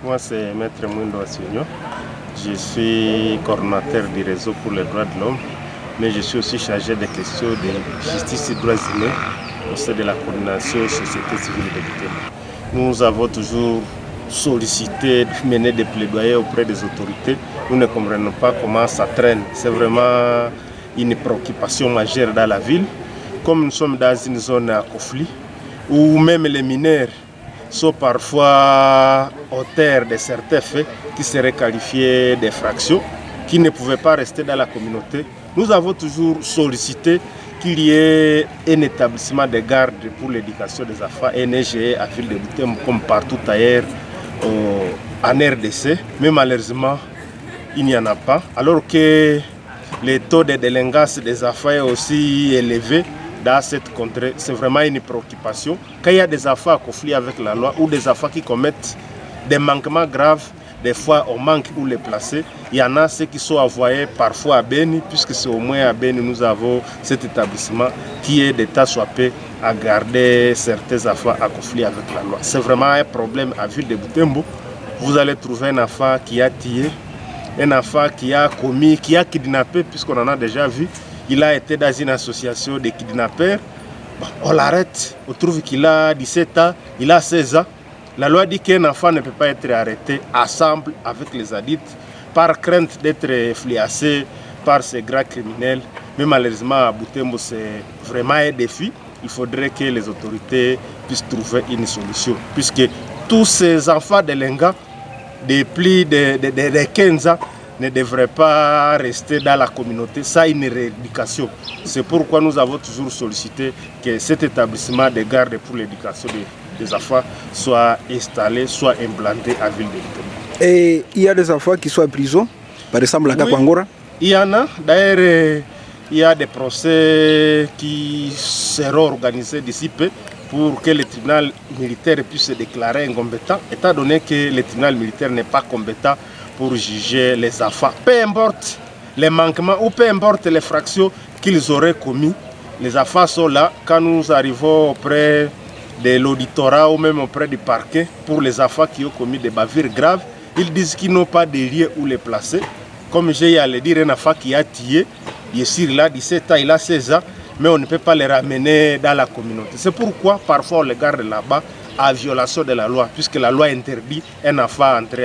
Moi, c'est Maître Mwindo Assigno. Je suis coordonnateur du réseau pour les droits de l'homme, mais je suis aussi chargé des questions de justice et droits humains au sein de la coordination société civile de Butembo. Nous avons toujours sollicité, mené des plaidoyers auprès des autorités. Nous ne comprenons pas comment ça traîne. C'est vraiment une préoccupation majeure dans la ville. Comme nous sommes dans une zone à conflit, où même les mineurs sont parfois auteurs de certains faits qui seraient qualifiés d'infractions, qui ne pouvaient pas rester dans la communauté. Nous avons toujours sollicité qu'il y ait un établissement de garde pour l'éducation des enfants, NGE à ville de Butembo comme partout ailleurs en RDC, mais malheureusement il n'y en a pas, alors que le taux de délinquance des enfants est aussi élevé dans cette contrée. C'est vraiment une préoccupation. Quand il y a des enfants à conflit avec la loi ou des enfants qui commettent des manquements graves, des fois on manque où les placer. Il y en a ceux qui sont envoyés parfois à Beni, puisque c'est au moins à Beni nous avons cet établissement qui est d'état soit peu à garder certains enfants à conflit avec la loi. C'est vraiment un problème à ville de Butembo. Vous allez trouver un enfant qui a tué, un enfant qui a commis, qui a kidnappé, puisqu'on en a déjà vu. Il a été dans une association de kidnappeurs. Bon, on l'arrête, on trouve qu'il a 17 ans, il a 16 ans. La loi dit qu'un enfant ne peut pas être arrêté ensemble avec les adultes par crainte d'être fliassé par ces grands criminels. Mais malheureusement, à Butembo, c'est vraiment un défi. Il faudrait que les autorités puissent trouver une solution. Puisque tous ces enfants délinquants de plus de 15 ans ne devrait pas rester dans la communauté sans une rééducation. C'est pourquoi nous avons toujours sollicité que cet établissement de garde pour l'éducation des enfants soit installé, soit implanté à ville de Butembo. Et il y a des enfants qui sont en prison, par exemple à Kakwangora? Il y en a. D'ailleurs, il y a des procès qui seront organisés d'ici peu pour que le tribunal militaire puisse se déclarer incompétent, étant donné que le tribunal militaire n'est pas compétent pour juger les enfants. Peu importe les manquements ou peu importe les fractions qu'ils auraient commis, les enfants sont là. Quand nous arrivons auprès de l'auditorat ou même auprès du parquet pour les enfants qui ont commis des bavures graves, ils disent qu'ils n'ont pas de lieu où les placer. Comme j'ai à le dire, un enfant qui a tué, bien sûr, il a 17 ans, il a 16 ans, mais on ne peut pas les ramener dans la communauté. C'est pourquoi parfois on les garde là-bas à violation de la loi, puisque la loi interdit un enfant à entrer à